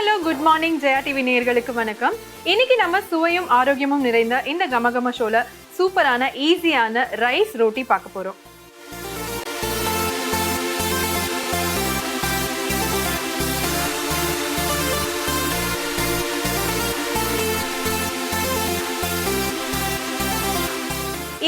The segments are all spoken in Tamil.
Hello good morning Jaya TV நேயர்களுக்கு வணக்கம். இன்னைக்கு நம்ம சுவையும் ஆரோக்கியமும் நிறைந்த இந்த கமகம ஷோல சூப்பரான ஈஸியான ரைஸ் ரோட்டி பார்க்க போறோம்.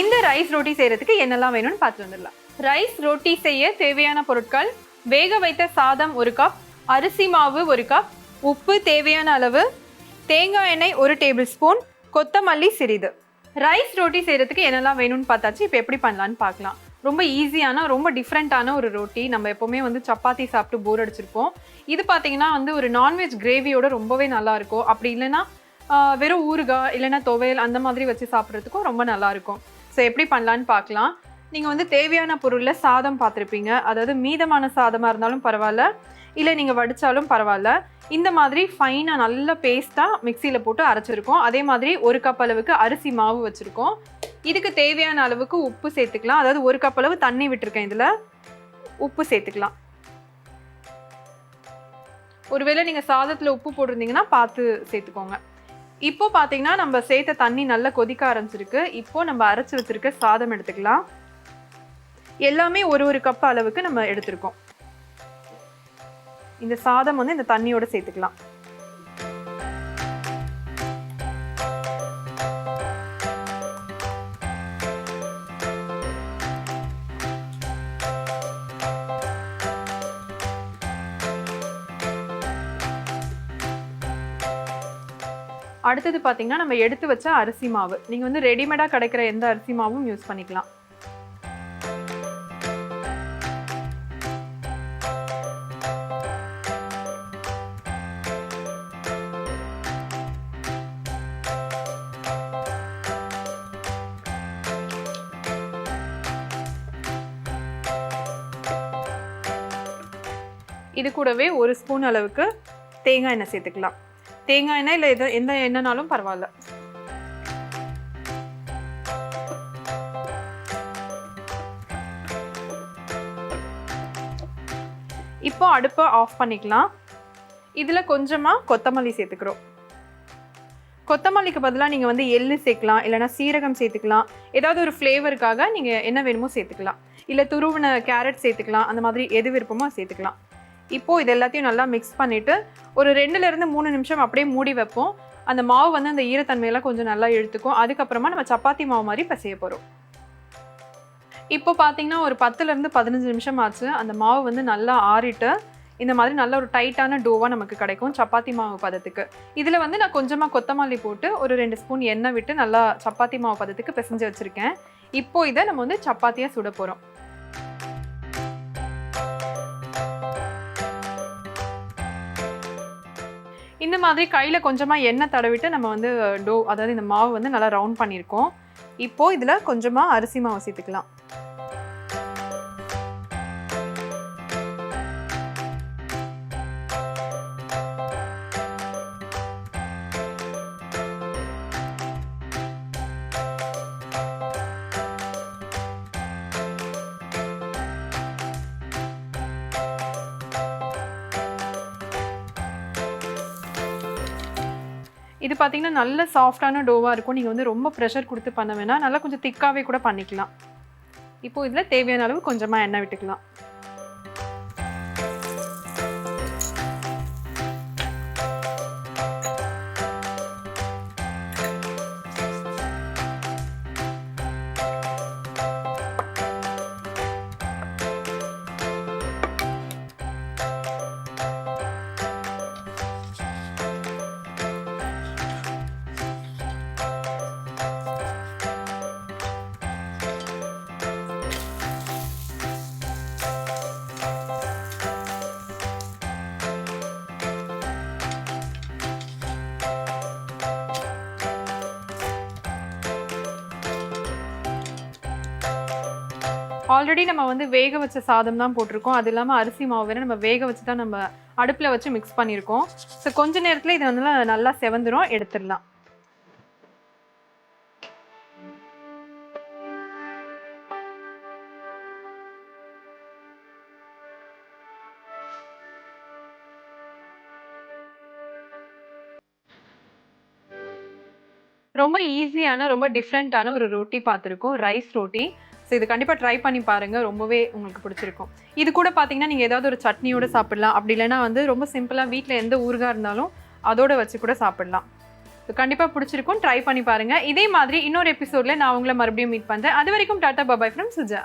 இந்த ரைஸ் ரோட்டி செய்யறதுக்கு என்னெல்லாம் வேணும்னு பார்த்து வந்துடலாம். ரைஸ் ரோட்டி செய்ய தேவையான பொருட்கள்: வேக வைத்த சாதம் 1 கப், அரிசி மாவு 1 கப், உப்பு தேவையான அளவு, தேங்காய் எண்ணெய் 1 டேபிள் ஸ்பூன், கொத்தமல்லி சிறிது. ரைஸ் ரோட்டி செய்யறதுக்கு என்னெல்லாம் வேணும்னு பார்த்தாச்சு. இப்போ எப்படி பண்ணலான்னு பார்க்கலாம். ரொம்ப ஈஸியான, ரொம்ப டிஃப்ரெண்ட்டான ஒரு ரோட்டி. நம்ம எப்போவுமே சப்பாத்தி சாப்பிட்டு போர் அடிச்சிருப்போம். இது பார்த்தீங்கன்னா ஒரு நான்வெஜ் கிரேவியோட ரொம்பவே நல்லா இருக்கும். அப்படி இல்லைன்னா வெறும் ஊறுகாய் இல்லைன்னா துவையல் அந்த மாதிரி வச்சு சாப்பிட்றதுக்கும் ரொம்ப நல்லா இருக்கும். ஸோ எப்படி பண்ணலான்னு பார்க்கலாம். நீங்கள் தேவையான பொருளில் சாதம் பார்த்துருப்பீங்க. அதாவது மீதமான சாதமாக இருந்தாலும் பரவாயில்ல, இல்லை நீங்கள் வடித்தாலும் பரவாயில்ல. இந்த மாதிரி ஃபைனாக நல்ல பேஸ்ட்டாக மிக்சியில் போட்டு அரைச்சிருக்கோம். அதே மாதிரி 1 கப் அளவுக்கு அரிசி மாவு வச்சுருக்கோம். இதுக்கு தேவையான அளவுக்கு உப்பு சேர்த்துக்கலாம். அதாவது 1 கப் அளவு தண்ணி விட்டுருக்கேன். இதில் உப்பு சேர்த்துக்கலாம். ஒருவேளை நீங்கள் சாதத்தில் உப்பு போட்டிருந்தீங்கன்னா பார்த்து சேர்த்துக்கோங்க. இப்போ பார்த்தீங்கன்னா நம்ம சேர்த்த தண்ணி நல்லா கொதிக்க ஆரம்பிச்சிருக்கு. இப்போ நம்ம அரைச்சி வச்சிருக்க சாதம் எடுத்துக்கலாம். எல்லாமே 1 கப் அளவுக்கு நம்ம எடுத்திருக்கோம். இந்த சாதம் இந்த தண்ணியோட சேர்த்துக்கலாம். அடுத்தது பார்த்தீங்கன்னா நம்ம எடுத்து வச்ச அரிசி மாவு. நீங்கள் ரெடிமேடாக கிடைக்கிற எந்த அரிசி மாவும் யூஸ் பண்ணிக்கலாம். இது கூடவே 1 ஸ்பூன் அளவுக்கு தேங்காய் எண்ணெய் சேர்த்துக்கலாம். தேங்காய் எண்ணெய் இல்லை எந்த எண்ணெய்னாலும் பரவாயில்ல. இப்போ அடுப்பை ஆஃப் பண்ணிக்கலாம். இதில் கொஞ்சமாக கொத்தமல்லி சேர்த்துக்கிறோம். கொத்தமல்லிக்கு பதிலாக நீங்கள் எள்ளு சேர்க்கலாம், இல்லைனா சீரகம் சேர்த்துக்கலாம். ஏதாவது ஒரு ஃப்ளேவருக்காக நீங்கள் என்ன வேணுமோ சேர்த்துக்கலாம். இல்லை துருவின கேரட் சேர்த்துக்கலாம். அந்த மாதிரி எது விருப்பமோ சேர்த்துக்கலாம். இப்போது இது எல்லாத்தையும் நல்லா மிக்ஸ் பண்ணிவிட்டு ஒரு 2லேருந்து 3 நிமிஷம் அப்படியே மூடி வைப்போம். அந்த மாவு அந்த ஈரத்தன்மையெல்லாம் கொஞ்சம் நல்லா இழுத்துக்கும். அதுக்கப்புறமா நம்ம சப்பாத்தி மாவு மாதிரி பிசைய போகிறோம். இப்போ பார்த்தீங்கன்னா ஒரு 10லேருந்து 15 நிமிஷம் ஆச்சு. அந்த மாவு நல்லா ஆறிட்டு இந்த மாதிரி நல்ல ஒரு டைட்டான டோவாக நமக்கு கிடைக்கும் சப்பாத்தி மாவு பதத்துக்கு. இதில் நான் கொஞ்சமாக கொத்தமல்லி போட்டு ஒரு 2 ஸ்பூன் எண்ணெய் விட்டு நல்லா சப்பாத்தி மாவு பதத்துக்கு பிசைஞ்சு வச்சுருக்கேன். இப்போ இதை நம்ம சப்பாத்தியாக சுட போகிறோம். இந்த மாதிரி கையில் கொஞ்சமாக எண்ணெய் தடவிட்டு நம்ம டோ, அதாவது இந்த மாவு நல்லா ரவுண்ட் பண்ணியிருக்கோம். இப்போது இதில் கொஞ்சமாக அரிசி மாவு சேர்த்துக்கலாம். இது பார்த்தீங்கன்னா நல்ல சாஃப்டான டோவாக இருக்கும். நீங்கள் ரொம்ப ப்ரெஷர் கொடுத்து பண்ண வேணாம். நல்லா கொஞ்சம் திக்காகவே கூட பண்ணிக்கலாம். இப்போது இதில் தேவையான அளவு கொஞ்சமாக எண்ணெய் விட்டுக்கலாம். ஆல்ரெடி நம்ம வேக வச்ச சாதம் தான் போட்டிருக்கோம். அது இல்லாமல் அரிசி மாவு வேறு நம்ம வேக வச்சு தான் நம்ம அடுப்பில் வச்சு மிக்ஸ் பண்ணியிருக்கோம். ஸோ கொஞ்ச நேரத்தில் இது நல்லா செவந்துடும். எடுத்துடலாம். ரொம்ப ஈஸியான, ரொம்ப டிஃப்ரெண்ட்டான ஒரு ரொட்டி பார்த்துருக்கோம். ரைஸ் ரொட்டி. ஸோ இது கண்டிப்பா ட்ரை பண்ணி பாருங்க. ரொம்பவே உங்களுக்கு பிடிச்சிருக்கும். இது கூட பார்த்தீங்கன்னா, நீங்க ஏதாவது ஒரு சட்னியோட சாப்பிடலாம். அப்படி இல்லைன்னா வந்து ரொம்ப சிம்பிளா வீட்ல எந்த ஊறுகாய் இருந்தாலும் அதோட வச்சு கூட சாப்பிடலாம். ஸோ கண்டிப்பா பிடிச்சிருக்கும். ட்ரை பண்ணி பாருங்க. இதே மாதிரி இன்னொரு எபிசோட்ல நான் உங்கள மறுபடியும் மீட் பண்றேன். அதுவரைக்கும் டாடா பாய் ஃப்ரம் சுஜா.